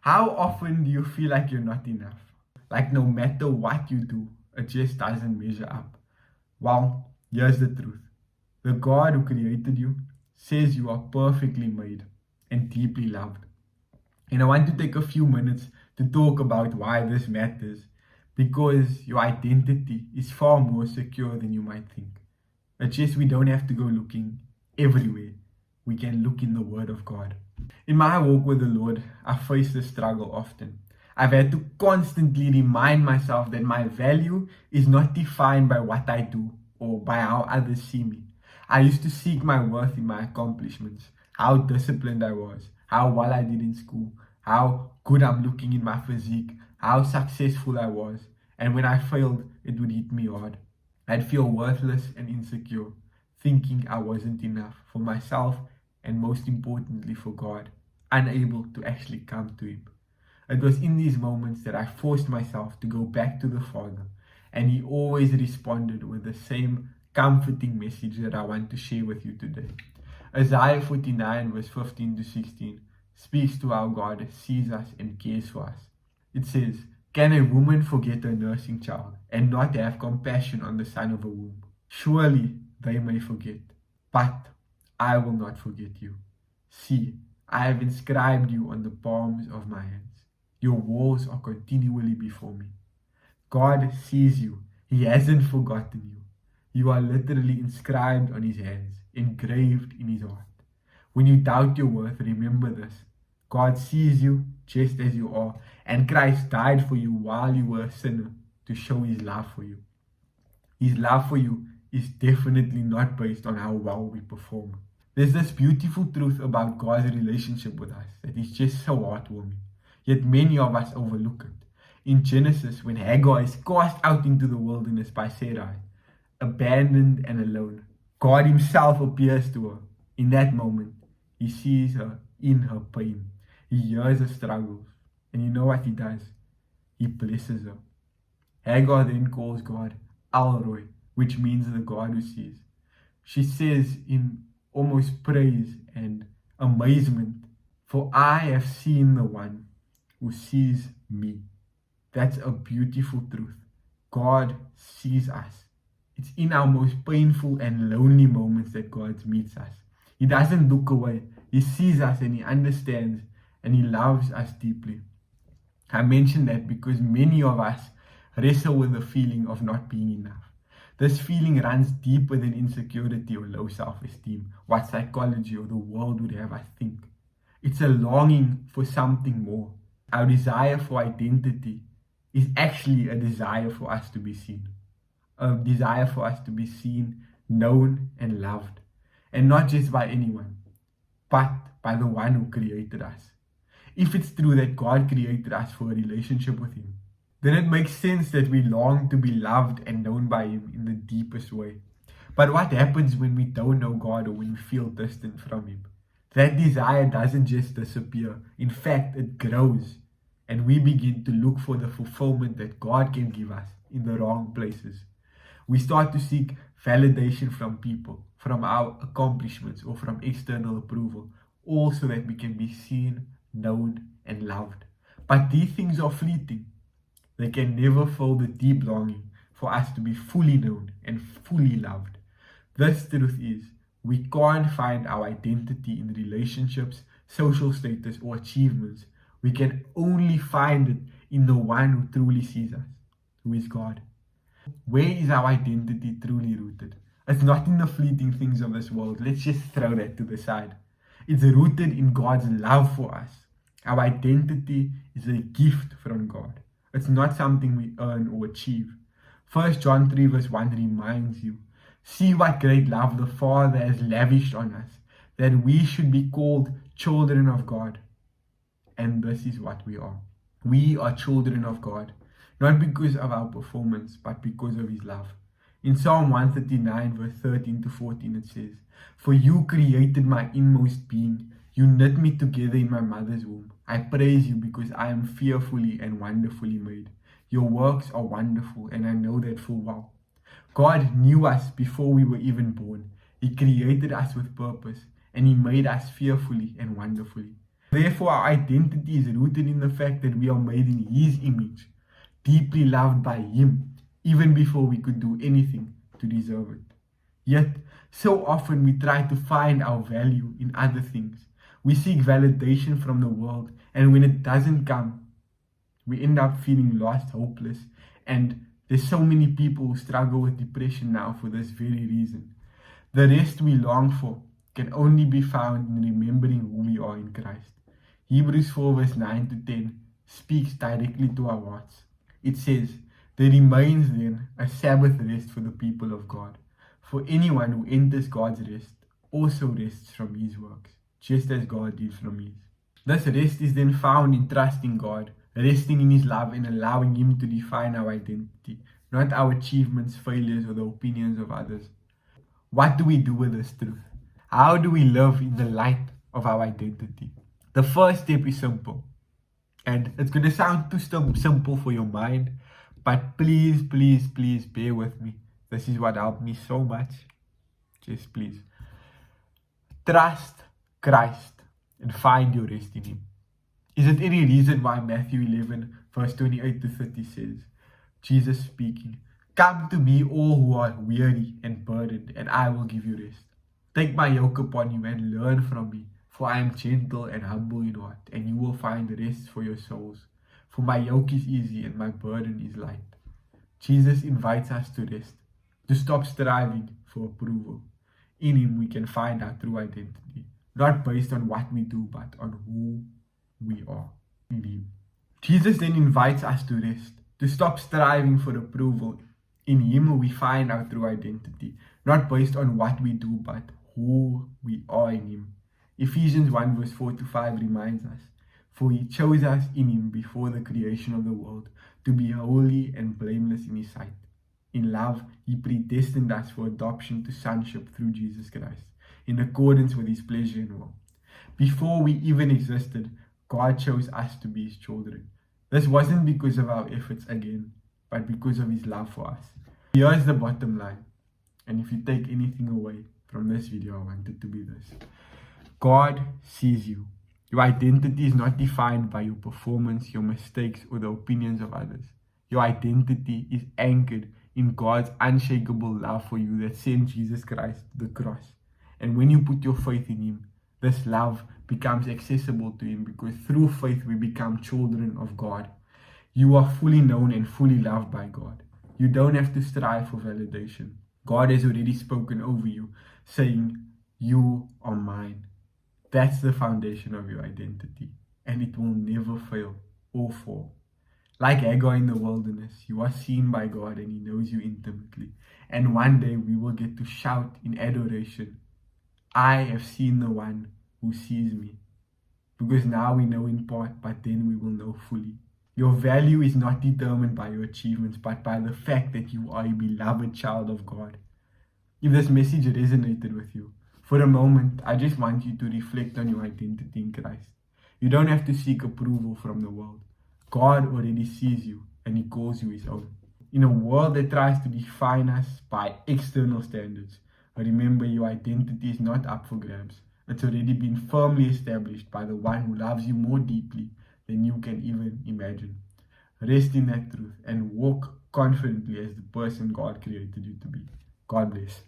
How often do you feel like you're not enough? Like no matter what you do, it just doesn't measure up. Well, here's the truth. The God who created you says you are perfectly made and deeply loved. And I want to take a few minutes to talk about why this matters. Because your identity is far more secure than you might think. It's just we don't have to go looking everywhere. We can look in the Word of God. In my walk with the Lord, I face this struggle often. I've had to constantly remind myself that my value is not defined by what I do or by how others see me. I used to seek my worth in my accomplishments, how disciplined I was, how well I did in school, how good I'm looking in my physique, how successful I was. And when I failed, it would hit me hard. I'd feel worthless and insecure, thinking I wasn't enough for myself and most importantly for God, unable to actually come to Him. It was in these moments that I forced myself to go back to the Father, and He always responded with the same comforting message that I want to share with you today. Isaiah 49, verse 15 to 16, speaks to how God sees us and cares for us. It says, "Can a woman forget her nursing child and not have compassion on the son of a womb? Surely they may forget, but I will not forget you. See, I have inscribed you on the palms of my hands. Your walls are continually before me." God sees you. He hasn't forgotten you. You are literally inscribed on His hands, engraved in His heart. When you doubt your worth, remember this. God sees you just as you are, and Christ died for you while you were a sinner to show His love for you. His love for you is definitely not based on how well we perform. There's this beautiful truth about God's relationship with us that is just so heartwarming, yet many of us overlook it. In Genesis, when Hagar is cast out into the wilderness by Sarai, abandoned and alone, God Himself appears to her. In that moment, He sees her in her pain. He hears her struggles. And you know what He does? He blesses her. Hagar then calls God El Roi, which means the God who sees. She says in almost praise and amazement, "For I have seen the one who sees me." That's a beautiful truth. God sees us. It's in our most painful and lonely moments that God meets us. He doesn't look away. He sees us and He understands and He loves us deeply. I mention that because many of us wrestle with the feeling of not being enough. This feeling runs deeper than insecurity or low self-esteem, what psychology or the world would have us think. It's a longing for something more. Our desire for identity is actually a desire for us to be seen. A desire for us to be seen, known, and loved. And not just by anyone, but by the one who created us. If it's true that God created us for a relationship with Him, then it makes sense that we long to be loved and known by Him in the deepest way. But what happens when we don't know God or when we feel distant from Him? That desire doesn't just disappear. In fact, it grows. And we begin to look for the fulfillment that God can give us in the wrong places. We start to seek validation from people, from our accomplishments, or from external approval, all so that we can be seen, known, and loved. But these things are fleeting. They can never fill the deep longing for us to be fully known and fully loved. This truth is, we can't find our identity in relationships, social status, or achievements. We can only find it in the one who truly sees us, who is God. Where is our identity truly rooted? It's not in the fleeting things of this world. Let's just throw that to the side. It's rooted in God's love for us. Our identity is a gift from God. It's not something we earn or achieve. 1 John 3 verse 1 reminds you, "See what great love the Father has lavished on us, that we should be called children of God." And this is what we are. We are children of God, not because of our performance, but because of His love. In Psalm 139 verse 13 to 14 it says, "For you created my inmost being. You knit me together in my mother's womb. I praise you because I am fearfully and wonderfully made. Your works are wonderful, and I know that full well." God knew us before we were even born. He created us with purpose, and He made us fearfully and wonderfully. Therefore, our identity is rooted in the fact that we are made in His image, deeply loved by Him, even before we could do anything to deserve it. Yet, so often we try to find our value in other things. We seek validation from the world, and when it doesn't come, we end up feeling lost, hopeless, and there's so many people who struggle with depression now for this very reason. The rest we long for can only be found in remembering who we are in Christ. Hebrews 4 verse 9 to 10 speaks directly to our hearts. It says, "There remains then a Sabbath rest for the people of God. For anyone who enters God's rest also rests from his works, just as God did from his." This rest is then found in trusting God, resting in His love and allowing Him to define our identity, not our achievements, failures, or the opinions of others. What do we do with this truth? How do we live in the light of our identity? The first step is simple, and it's going to sound too simple for your mind, but please, please, please bear with me. This is what helped me so much. Just please. Trust Christ and find your rest in Him. Is it any reason why Matthew 11 verse 28 to 30 says, Jesus speaking, "Come to me all who are weary and burdened, and I will give you rest. Take my yoke upon you and learn from me, for I am gentle and humble in heart, and you will find rest for your souls. For my yoke is easy and my burden is light." Jesus invites us to rest, to stop striving for approval. In Him we can find our true identity, not based on what we do, but on who we are in Him. Jesus then invites us to rest, to stop striving for approval. In Him we find our true identity, not based on what we do, but who we are in Him. Ephesians 1 verse 4 to 5 reminds us, "For He chose us in Him before the creation of the world to be holy and blameless in His sight. In love, He predestined us for adoption to sonship through Jesus Christ, in accordance with His pleasure and will." Before we even existed, God chose us to be His children. This wasn't because of our efforts again, but because of His love for us. Here's the bottom line, and if you take anything away from this video, I want it to be this. God sees you. Your identity is not defined by your performance, your mistakes, or the opinions of others. Your identity is anchored in God's unshakable love for you that sent Jesus Christ to the cross. And when you put your faith in Him, this love becomes accessible to Him, because through faith we become children of God. You are fully known and fully loved by God. You don't have to strive for validation. God has already spoken over you, saying, "You are mine." That's the foundation of your identity, and it will never fail or fall. Like Hagar in the wilderness, you are seen by God and He knows you intimately. And one day we will get to shout in adoration, "I have seen the one who sees me." Because now we know in part, but then we will know fully. Your value is not determined by your achievements, but by the fact that you are a beloved child of God. If this message resonated with you, for a moment, I just want you to reflect on your identity in Christ. You don't have to seek approval from the world. God already sees you and He calls you His own. In a world that tries to define us by external standards, remember your identity is not up for grabs. It's already been firmly established by the one who loves you more deeply than you can even imagine. Rest in that truth and walk confidently as the person God created you to be. God bless.